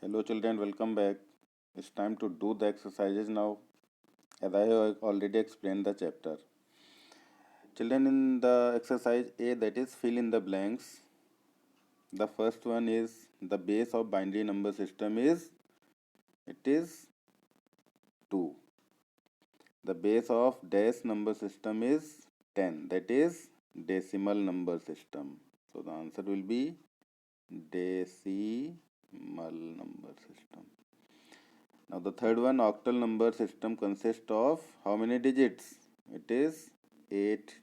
Hello children, welcome back. It's time to do the exercises now as I have already explained the chapter. Children, in the exercise A, that is fill in the blanks. The first one is the base of binary number system is it is 2. The base of dash number system is 10, that is decimal number system. So the answer will be decimal number system. Now the third one, octal number system consists of how many digits? It is 8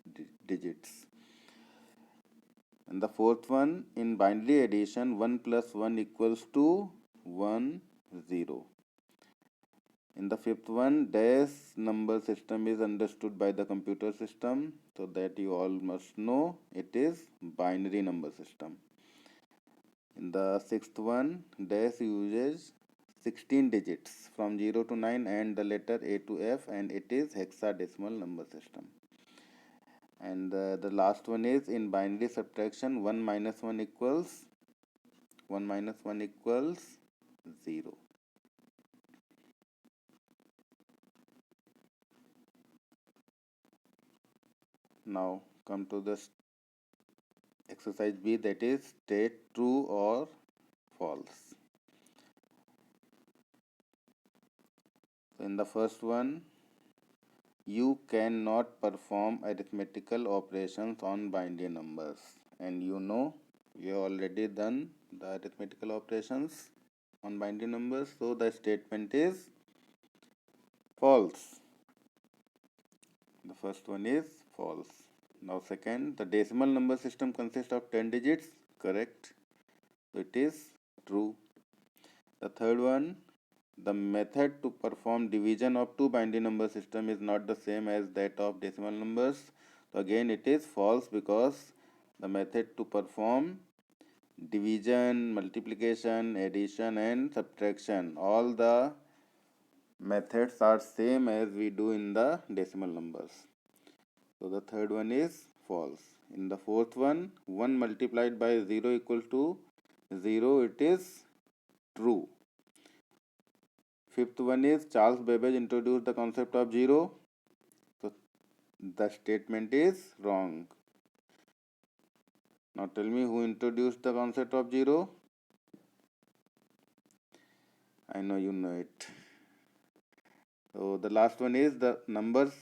digits. And the fourth one, in binary addition, 1 plus 1 equals to 1, 0. In the fifth one, dash number system is understood by the computer system, so that you all must know it is binary number system. In the sixth one, dash uses 16 digits from 0 to 9 and the letter A to F, and it is hexadecimal number system. And the last one is in binary subtraction, 1 minus 1 equals 0. Now come to the exercise B, that is state true or false. So in the first one, you cannot perform arithmetical operations on binary numbers, and you know you have already done the arithmetical operations on binary numbers, so the statement is false. The first one is false. Now second, the decimal number system consists of 10 digits. Correct. So it is true. The third one, the method to perform division of two binary number system is not the same as that of decimal numbers. So again it is false, because the method to perform division, multiplication, addition and subtraction, all the methods are same as we do in the decimal numbers. So the third one is false. In the fourth one, 1 multiplied by 0 equals to 0, it is true. Fifth one is Charles Babbage introduced the concept of 0. So the statement is wrong. Now tell me, who introduced the concept of 0? I know you know it. So the last one is the numbers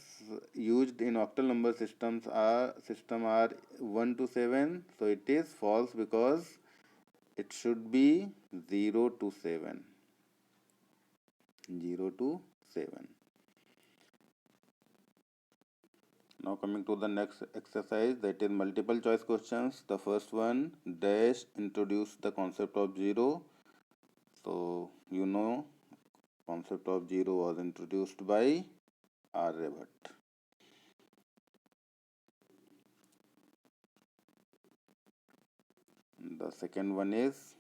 used in octal number systems are 1 to 7. So it is false, because it should be 0 to 7. 0 to 7. Now coming to the next exercise, that is multiple choice questions. The first one, dash introduced the concept of 0. So you know concept of 0 was introduced by Aryabhatta. The second one is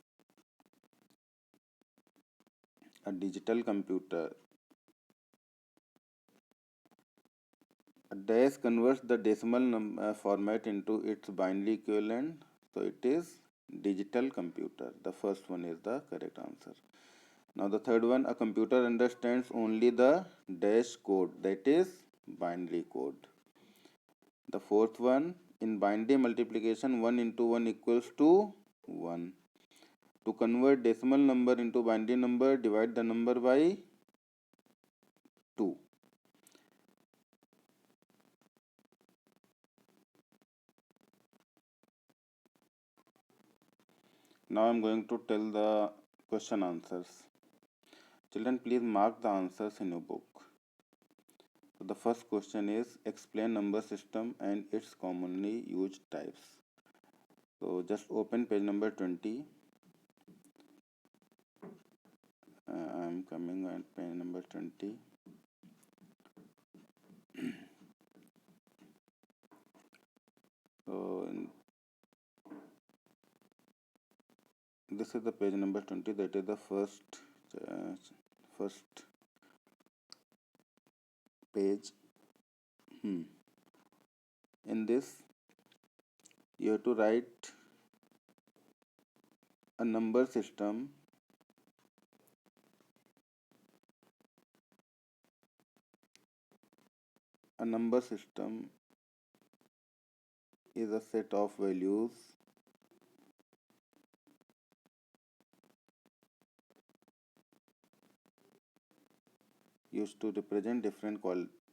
a digital computer. A dash converts the decimal format into its binary equivalent. So it is digital computer. The first one is the correct answer. Now the third one, a computer understands only the dash code, that is binary code. The fourth one, in binary multiplication, 1 into 1 equals to 1. To convert decimal number into binary number, divide the number by 2. Now I am going to tell the question answers. Children, please mark the answers in your book. So the first question is, explain number system and its commonly used types. So just open page number 20. I am coming at page number 20. So this is the page number 20. That is the first page. In this, you have to write a number system A number system is a set of values used to represent different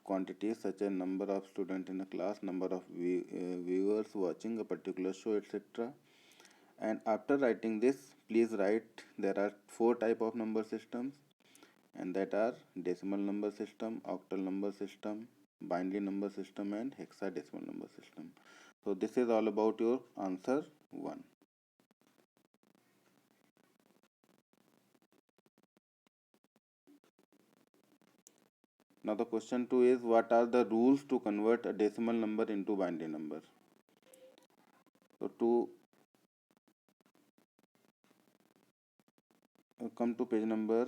quantities such as number of students in a class, number of viewers watching a particular show, etc. And after writing this, please write there are four type of number systems, and that are decimal number system, octal number system, binary number system, and hexadecimal number system. So this is all about your answer 1. Now the question 2 is, what are the rules to convert a decimal number into binary number? So to come to page number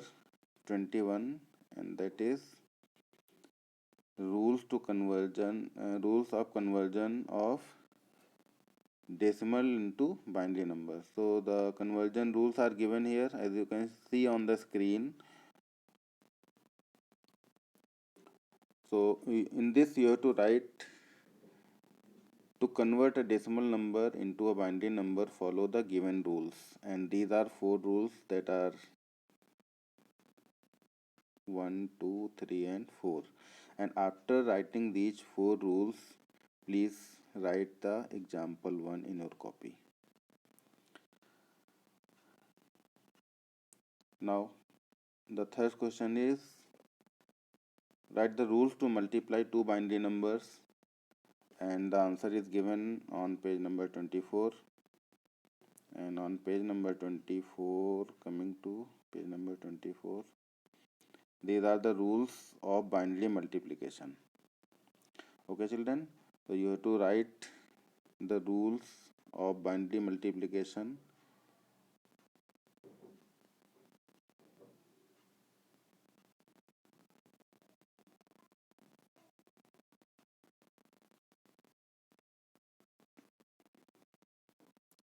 21, and that is rules of conversion of decimal into binary number. So the conversion rules are given here, as you can see on the screen. So in this you have to write, to convert a decimal number into a binary number, follow the given rules, and these are four rules, that are 1, 2, 3, and 4. And after writing these four rules, please write the example 1 in your copy. Now the third question is, write the rules to multiply two binary numbers, and the answer is given on page number 24. And on page number 24, coming to page number 24, these are the rules of binary multiplication. Okay children, so you have to write the rules of binary multiplication.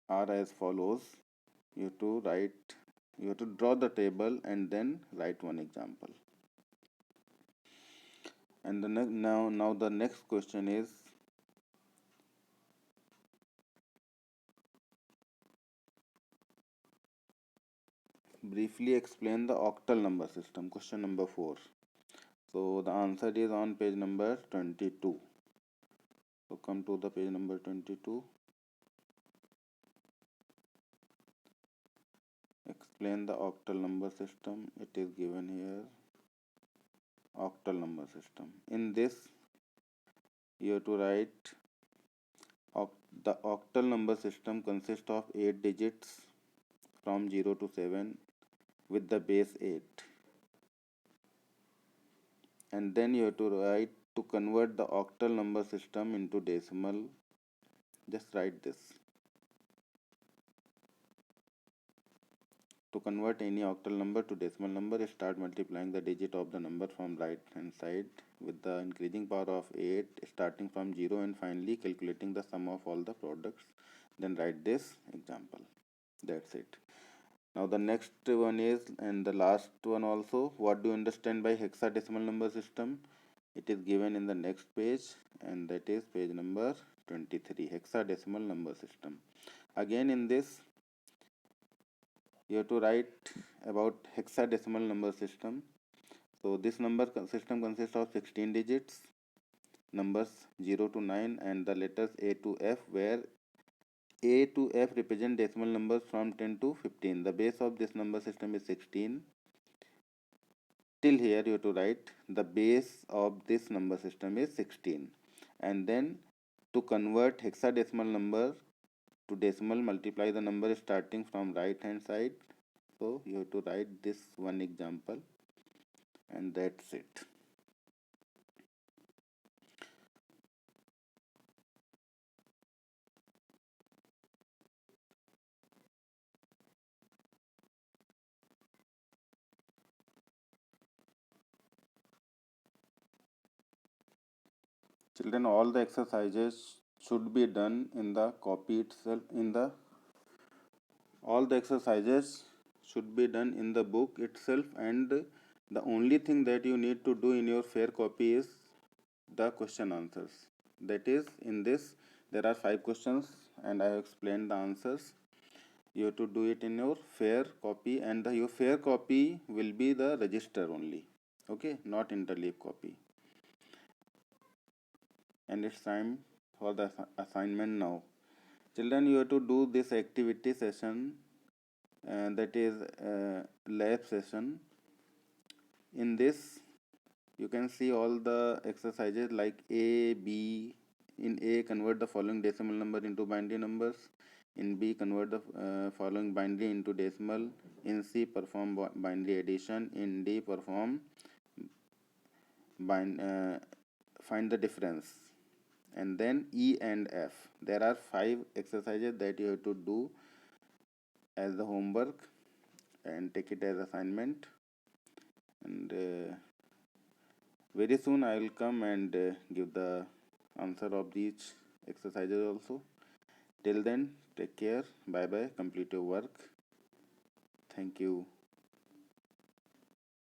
Are as follows. You have to draw the table and then write one example. And now the next question is, briefly explain the octal number system, question number 4. So the answer is on page number 22. So come to the page number 22. Explain the octal number system. It is given here, octal number system. In this you have to write, the octal number system consists of 8 digits from 0 to 7 with the base 8. And then you have to write, to convert the octal number system into decimal, just write this. To convert any octal number to decimal number, start multiplying the digit of the number from right hand side with the increasing power of 8 starting from 0, and finally calculating the sum of all the products. Then write this example. That's it. Now the next one is, and the last one also, what do you understand by hexadecimal number system? It is given in the next page, and that is page number 23, hexadecimal number system. Again in this you have to write about hexadecimal number system. So this number system consists of 16 digits, numbers 0 to 9, and the letters A to F, where A to F represent decimal numbers from 10 to 15. The base of this number system is 16. Till here you have to write the base of this number system is 16. And then to convert hexadecimal number to decimal, multiply the number starting from right hand side. So you have to write this one example, and that's it. Children, all the exercises should be done in the copy itself. All the exercises should be done in the book itself, and the only thing that you need to do in your fair copy is the question answers. That is, in this there are 5 questions and I have explained the answers. You have to do it in your fair copy, and your fair copy will be the register only, okay, not interleave copy. And it's time for the assignment now. Children, you have to do this activity session, that is lab session. In this you can see all the exercises like A, B. In A, convert the following decimal number into binary numbers. In B, convert the following binary into decimal. In C, perform binary addition. In D, perform find the difference. And then E and F. There are 5 exercises that you have to do as the homework and take it as assignment. And very soon I will come and give the answer of these exercises also. Till then, take care. Bye bye. Complete your work. Thank you.